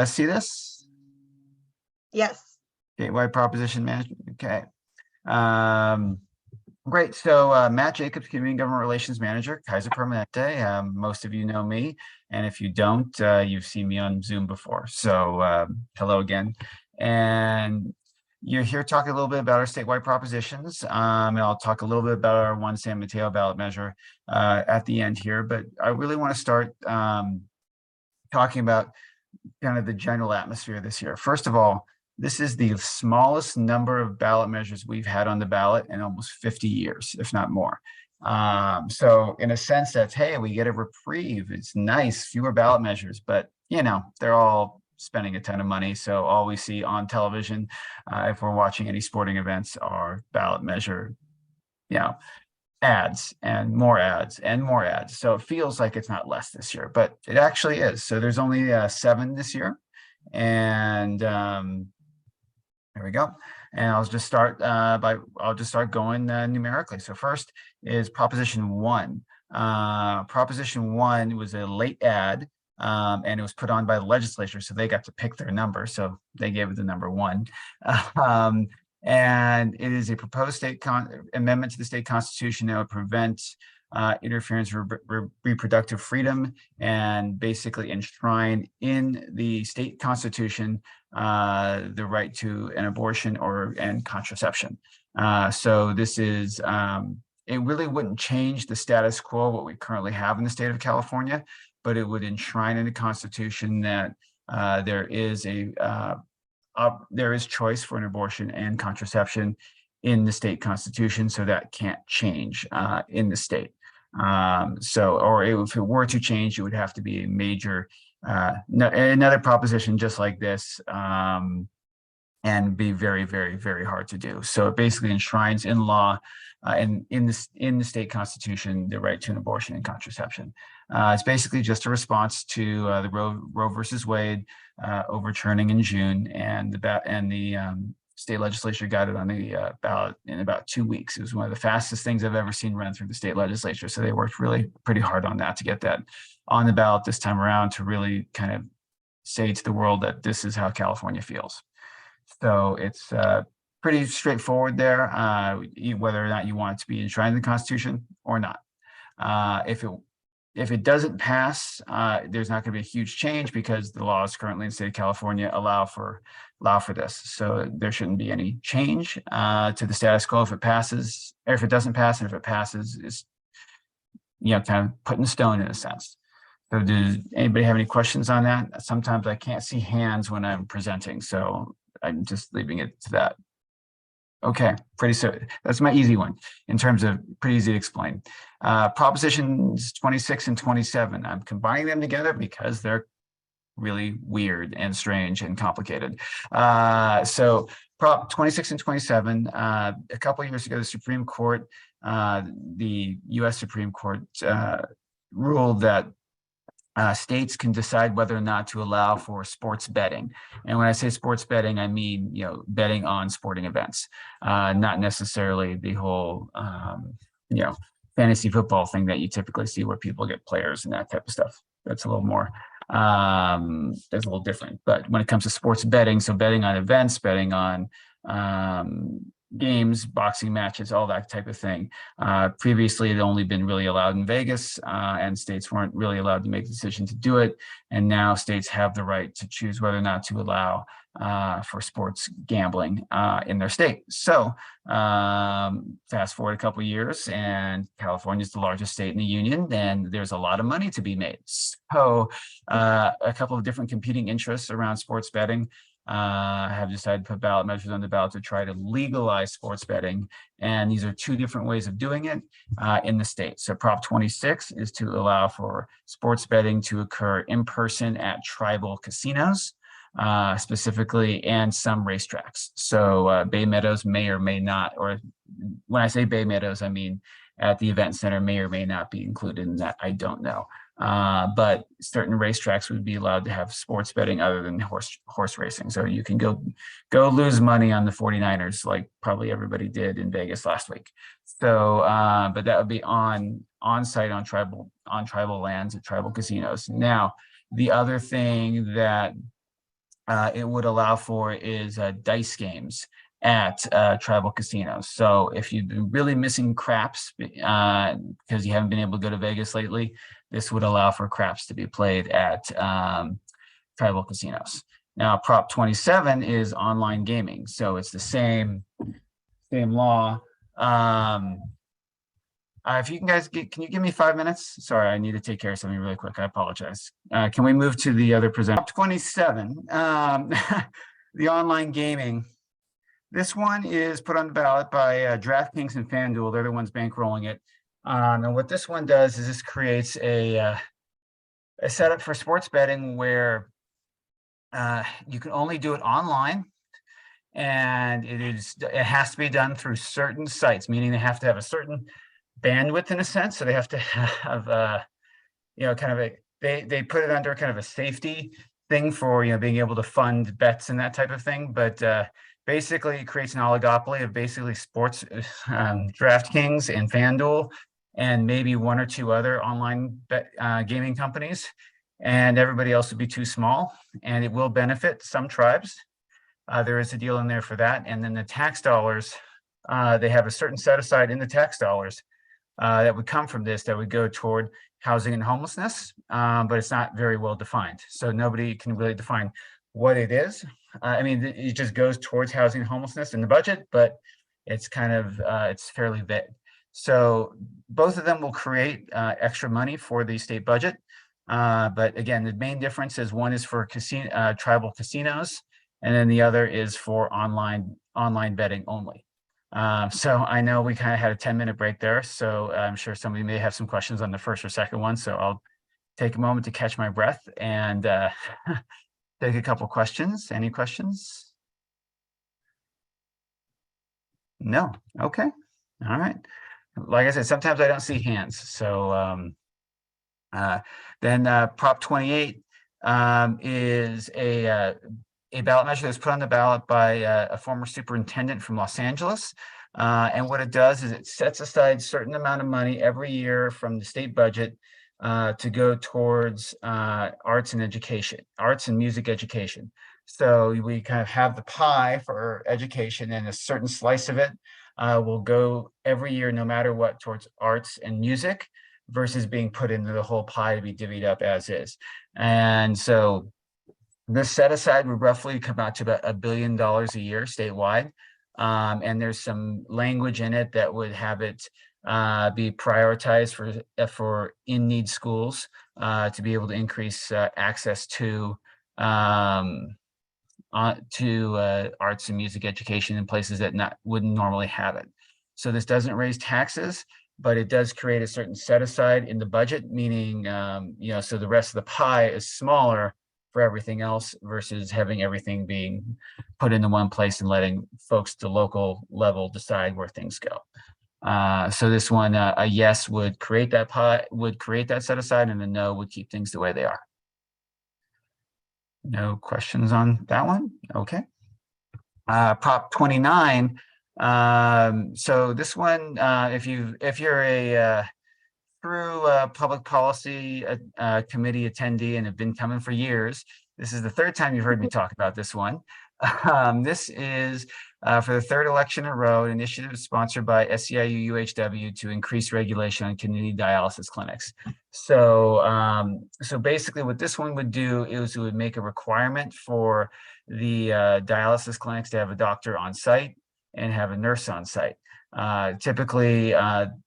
See this? Yes. Gateway Proposition Management. Okay. Great. So Matt Jacobs, Community Government Relations Manager, Kaiser Permanente. Most of you know me, and if you don't, you've seen me on Zoom before. So hello again. And you're here talking a little bit about our statewide propositions, and I'll talk a little bit about our one San Mateo ballot measure at the end here. But I really want to start talking about kind of the general atmosphere this year. First of all, this is the smallest number of ballot measures we've had on the ballot in almost 50 years, if not more. So in a sense, that's, hey, we get a reprieve. It's nice, fewer ballot measures, but you know, they're all spending a ton of money. So all we see on television, if we're watching any sporting events, are ballot measure, you know, ads and more ads and more ads. So it feels like it's not less this year, but it actually is. So there's only 7 this year. And there we go. And I'll just start going numerically. So first is Proposition 1. Proposition 1 was a late ad, and it was put on by the legislature, so they got to pick their number. So they gave it the number 1. And it is a proposed state amendment to the state constitution that would prevent interference with reproductive freedom and basically enshrine in the state constitution the right to an abortion and contraception. So this is, it really wouldn't change the status quo, what we currently have in the state of California, but it would enshrine in the constitution that there is choice for an abortion and contraception in the state constitution, so that can't change in the state. Or if it were to change, it would have to be a major, another proposition just like this, and be very, very, very hard to do. So it basically enshrines in law and in the state constitution the right to an abortion and contraception. It's basically just a response to the Roe versus Wade overturning in June, and the state legislature got it on the ballot in about 2 weeks. It was one of the fastest things I've ever seen run through the state legislature. So they worked really pretty hard on that to get that on the ballot this time around, to really kind of say to the world that this is how California feels. So it's pretty straightforward there, whether or not you want it to be enshrined in the Constitution or not. If it doesn't pass, there's not going to be a huge change, because the laws currently in the state of California allow for this. So there shouldn't be any change to the status quo if it passes, or if it doesn't pass. And if it passes, it's, you know, kind of put in stone in a sense. So does anybody have any questions on that? Sometimes I can't see hands when I'm presenting, so I'm just leaving it to that. Okay, that's my easy one in terms of pretty easy to explain. Propositions 26 and 27, I'm combining them together because they're really weird and strange and complicated. So Prop 26 and 27, a couple of years ago, the Supreme Court, the US Supreme Court ruled that states can decide whether or not to allow for sports betting. And when I say sports betting, I mean, you know, betting on sporting events, not necessarily the whole, you know, fantasy football thing that you typically see where people get players and that type of stuff. That's a little more, that's a little different. But when it comes to sports betting, so betting on events, betting on games, boxing matches, all that type of thing. Previously, it had only been really allowed in Vegas, and states weren't really allowed to make the decision to do it. And now states have the right to choose whether or not to allow for sports gambling in their state. So fast forward a couple of years, and California is the largest state in the union, and there's a lot of money to be made. So a couple of different competing interests around sports betting have decided to put ballot measures on the ballot to try to legalize sports betting. And these are 2 different ways of doing it in the state. So Prop 26 is to allow for sports betting to occur in person at tribal casinos, specifically, and some racetracks. So Bay Meadows may or may not, or when I say Bay Meadows, I mean at the event center, may or may not be included in that. I don't know. But certain racetracks would be allowed to have sports betting other than horse racing. So you can go lose money on the 49ers, like probably everybody did in Vegas last week. So, but that would be on site on tribal lands at tribal casinos. Now, the other thing that it would allow for is dice games at tribal casinos. So if you've been really missing craps because you haven't been able to go to Vegas lately, this would allow for craps to be played at tribal casinos. Now, Prop 27 is online gaming, so it's the same law. If you can can you give me 5 minutes? Sorry, I need to take care of something really quick. I apologize. Can we move to the other presenter? Prop 27, the online gaming. This one is put on the ballot by DraftKings and FanDuel. They're the ones bankrolling it. And what this one does is this creates a setup for sports betting where you can only do it online, and it has to be done through certain sites, meaning they have to have a certain bandwidth in a sense. So they have to have kind of they put it under kind of a safety thing for being able to fund bets and that type of thing. But basically, it creates an oligopoly of basically sports, DraftKings and FanDuel, and maybe one or two other online gaming companies, and everybody else would be too small. And it will benefit some tribes. There is a deal in there for that. And then the tax dollars, they have a certain set aside in the tax dollars that would come from this that would go toward housing and homelessness, but it's not very well defined. So nobody can really define what it is. I mean, it just goes towards housing and homelessness in the budget, but it's kind of, it's fairly vague. So both of them will create extra money for the state budget. But again, the main difference is one is for tribal casinos, and then the other is for online betting only. So I know we kind of had a 10-minute break there, so I'm sure somebody may have some questions on the first or second one. So I'll take a moment to catch my breath and take a couple questions. Any questions? No. Okay. All right. Like I said, sometimes I don't see hands. So then Prop 28 is a ballot measure that's put on the ballot by a former superintendent from Los Angeles. And what it does is it sets aside a certain amount of money every year from the state budget to go towards arts and education, arts and music education. So we kind of have the pie for education, and a certain slice of it will go every year, no matter what, towards arts and music, versus being put into the whole pie to be divvied up as is. And so this set aside would roughly come out to about $1 billion a year statewide. And there's some language in it that would have it be prioritized for in-need schools to be able to increase access to arts and music education in places that wouldn't normally have it. So this doesn't raise taxes, but it does create a certain set aside in the budget, meaning so the rest of the pie is smaller for everything else versus having everything being put into one place and letting folks at the local level decide where things go. So this one, a yes would create that pie, would create that set aside, and a no would keep things the way they are. No questions on that one? Okay. Prop 29. So this one, if you're a through public policy committee attendee and have been coming for years, this is the third time you've heard me talk about this one. This is for the third election in a row, an initiative sponsored by SEIU UHW to increase regulation on community dialysis clinics. So, so basically what this one would do is it would make a requirement for the dialysis clinics to have a doctor on site and have a nurse on site. Typically,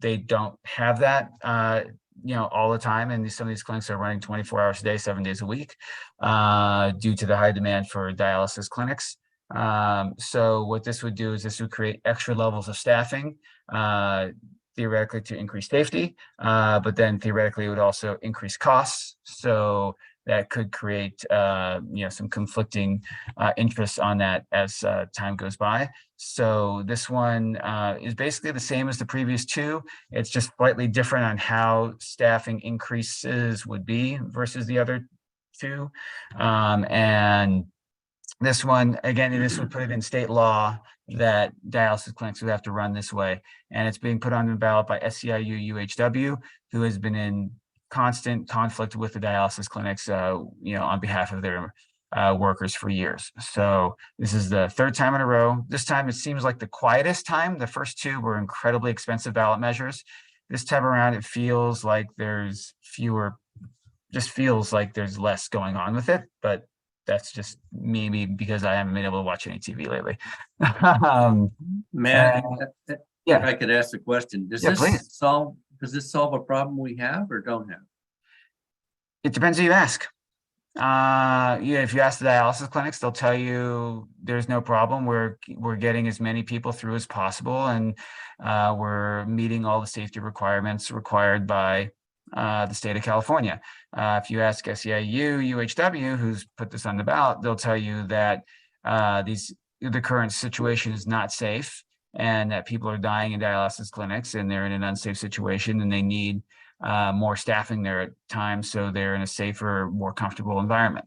they don't have that, all the time. And some of these clinics are running 24 hours a day, 7 days a week, due to the high demand for dialysis clinics. So what this would do is this would create extra levels of staffing, theoretically to increase safety, but then theoretically it would also increase costs. So that could create, some conflicting interests on that as time goes by. So this one is basically the same as the previous two. It's just slightly different on how staffing increases would be versus the other two. And this one, again, this would put it in state law that dialysis clinics would have to run this way. And it's being put on the ballot by SEIU UHW, who has been in constant conflict with the dialysis clinics, on behalf of their workers for years. So this is the third time in a row. This time it seems like the quietest time. The first two were incredibly expensive ballot measures. This time around, it feels like there's just feels like there's less going on with it, but that's just maybe because I haven't been able to watch any TV lately. um, Matt, if yeah, I could ask the question, yeah, please. does this solve a problem we have or don't have? It depends who you ask. Yeah, if you ask the dialysis clinics, they'll tell you there's no problem. We're getting as many people through as possible, and we're meeting all the safety requirements required by the state of California. If you ask SEIU, UHW, who's put this on the ballot, they'll tell you that the current situation is not safe, and that people are dying in dialysis clinics, and they're in an unsafe situation, and they need more staffing there at times, so they're in a safer, more comfortable environment.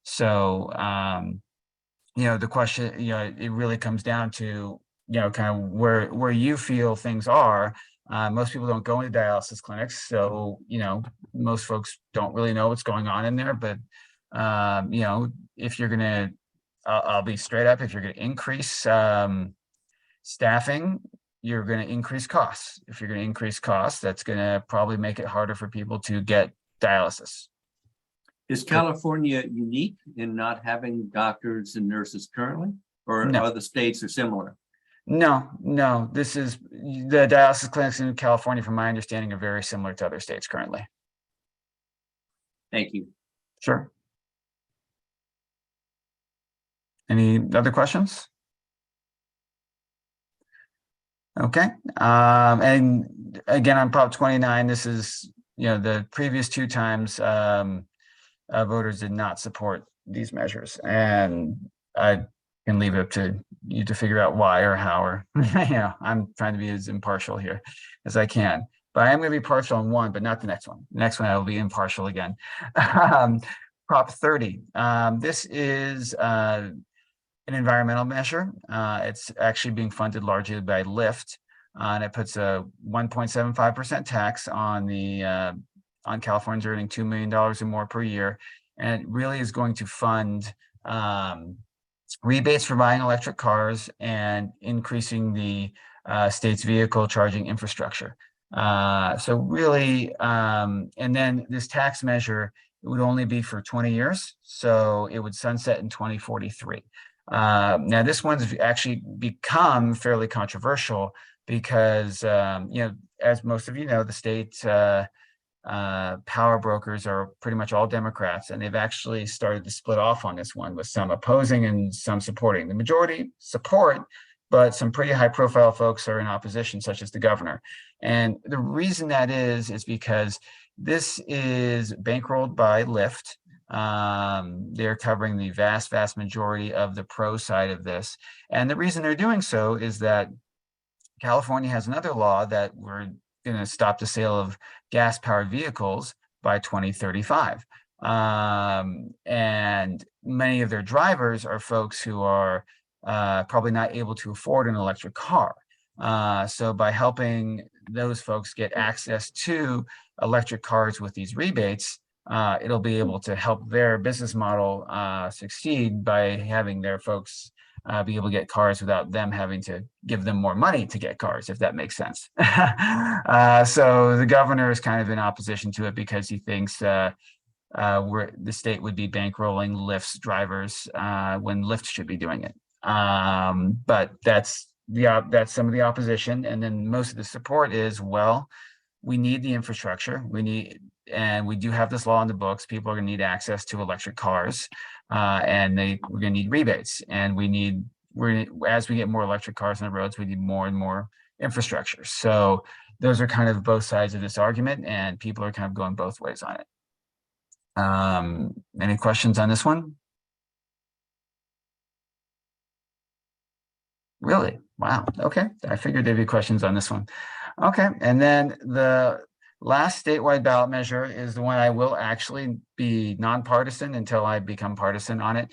So, the question, it really comes down to, kind of where you feel things are. Most people don't go into dialysis clinics, so, most folks don't really know what's going on in there. But, if you're gonna, I'll be straight up, if you're gonna increase staffing, you're going to increase costs. If you're going to increase costs, that's going to probably make it harder for people to get dialysis. Is California unique in not having doctors and nurses currently, or No. other states are similar? No, this is the dialysis clinics in California, from my understanding, are very similar to other states currently. Thank you. Sure. Any other questions? Okay. And again, on Prop 29, this is, the previous two times voters did not support these measures. And I can leave it up to you to figure out why or how, or, I'm trying to be as impartial here as I can. But I am going to be partial on one, but not the next one. The next one I will be impartial again. Prop 30. This is an environmental measure. It's actually being funded largely by Lyft, and it puts a 1.75% tax on on Californians earning $2 million or more per year, and it really is going to fund rebates for buying electric cars and increasing the state's vehicle charging infrastructure. So really, and then this tax measure, it would only be for 20 years, so it would sunset in 2043. Now, this one's actually become fairly controversial because, as most of you know, the state power brokers are pretty much all Democrats, and they've actually started to split off on this one, with some opposing and some supporting. The majority support, but some pretty high-profile folks are in opposition, such as the governor. And the reason that is because this is bankrolled by Lyft. They're covering the vast majority of the pro side of this. And the reason they're doing so is that California has another law that we're going to stop the sale of gas-powered vehicles by 2035. And many of their drivers are folks who are probably not able to afford an electric car. So by helping those folks get access to electric cars with these rebates, it'll be able to help their business model succeed by having their folks be able to get cars without them having to give them more money to get cars, if that makes sense. So the governor is kind of in opposition to it because he thinks the state would be bankrolling Lyft's drivers when Lyft should be doing it. But that's some of the opposition, and then most of the support is, well, we need the infrastructure. And we do have this law in the books. People are going to need access to electric cars, and we're going to need rebates. And as we get more electric cars on the roads, we need more and more infrastructure. So those are kind of both sides of this argument, and people are kind of going both ways on it. Any questions on this one? Really? Wow. Okay. I figured there'd be questions on this one. Okay. And then the last statewide ballot measure is the one I will actually be nonpartisan until I become partisan on it,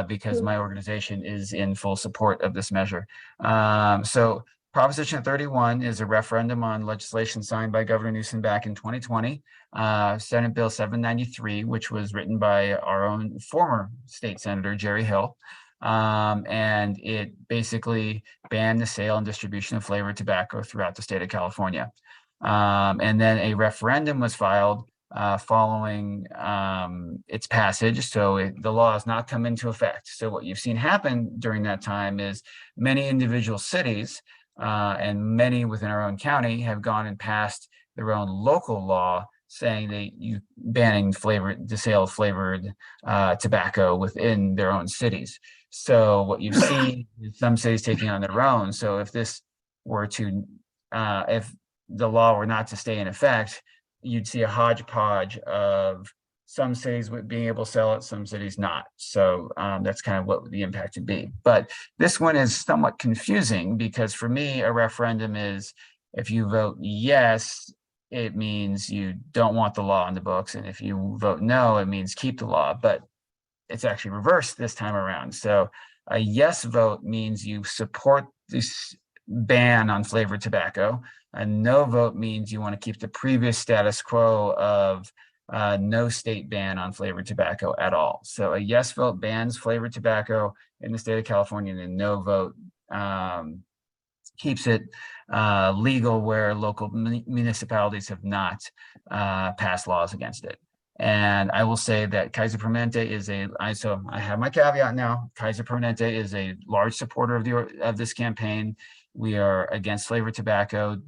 because my organization is in full support of this measure. So Proposition 31 is a referendum on legislation signed by Governor Newsom back in 2020, Senate Bill 793, which was written by our own former state senator, Jerry Hill. And it basically banned the sale and distribution of flavored tobacco throughout the state of California. And then a referendum was filed following its passage. So the law has not come into effect. So what you've seen happen during that time is many individual cities and many within our own county have gone and passed their own local law saying banning the sale of flavored tobacco within their own cities. So what you see is some cities taking on their own. So if this were to, if the law were not to stay in effect, you'd see a hodgepodge of some cities being able to sell it, some cities not. So that's kind of what the impact would be. But this one is somewhat confusing because for me, a referendum is if you vote yes, it means you don't want the law on the books. And if you vote no, it means keep the law. But it's actually reversed this time around. So a yes vote means you support this ban on flavored tobacco. A no vote means you want to keep the previous status quo of no state ban on flavored tobacco at all. So a yes vote bans flavored tobacco in the state of California, and a no vote keeps it legal where local municipalities have not passed laws against it. And I will say that Kaiser Permanente is so I have my caveat now. Kaiser Permanente is a large supporter of this campaign. We are against flavored tobacco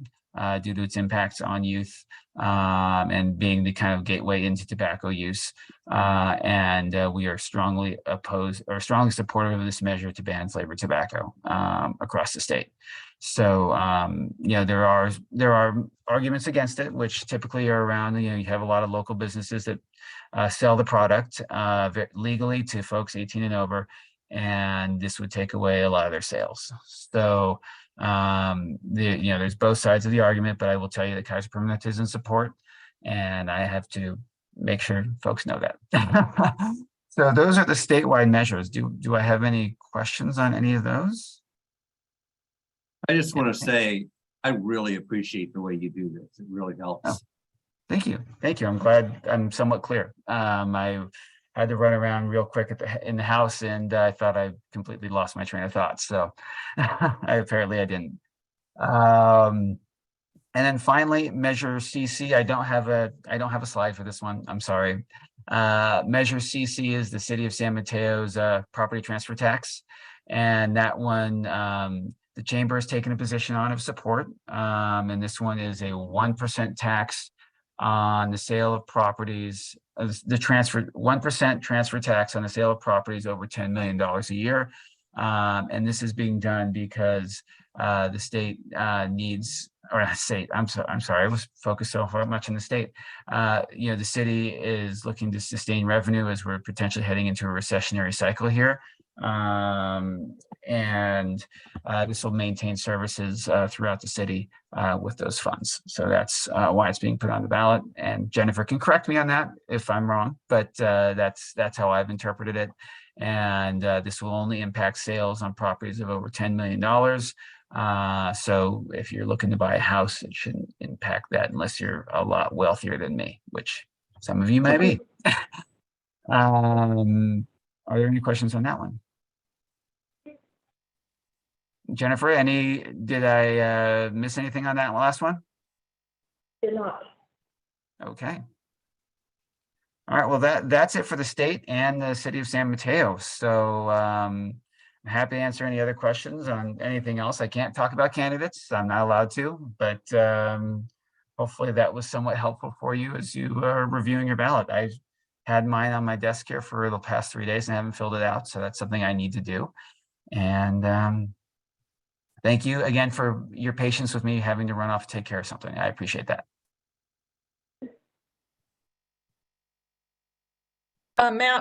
due to its impacts on youth and being the kind of gateway into tobacco use. And we are strongly opposed or strongly supportive of this measure to ban flavored tobacco across the state. So, there are arguments against it, which typically are around, you have a lot of local businesses that sell the product legally to folks 18 and over, and this would take away a lot of their sales. So, there's both sides of the argument, but I will tell you that Kaiser Permanente is in support, and I have to make sure folks know that. So those are the statewide measures. Do I have any questions on any of those? I just want to say, I really appreciate the way you do this. It really helps. Oh, thank you. Thank you. I'm glad I'm somewhat clear. I had to run around real quick in the house, and I thought I completely lost my train of thought. So apparently I didn't. And then finally, Measure CC. I don't have a slide for this one. I'm sorry. Measure CC is the City of San Mateo's property transfer tax, and that one the chamber has taken a position on of support. And this one is a 1% tax on the sale of properties. The 1% transfer tax on the sale of properties over $10 million a year. And this is being done because the state needs, or state, I'm sorry, I was focused so much on the state. The city is looking to sustain revenue as we're potentially heading into a recessionary cycle here. And this will maintain services throughout the city with those funds. So that's why it's being put on the ballot. And Jennifer can correct me on that if I'm wrong, but that's how I've interpreted it. And this will only impact sales on properties of over $10 million. So if you're looking to buy a house, it shouldn't impact that unless you're a lot wealthier than me, which some of you may be. Are there any questions on that one? Jennifer, did I miss anything on that last one? Did not. Okay. All right, well, that's it for the state and the city of San Mateo. So I'm happy to answer any other questions on anything else. I can't talk about candidates. I'm not allowed to, but hopefully that was somewhat helpful for you as you are reviewing your ballot. I had mine on my desk here for the past 3 days and haven't filled it out. So that's something I need to do. And thank you again for your patience with me having to run off to take care of something. I appreciate that. Matt,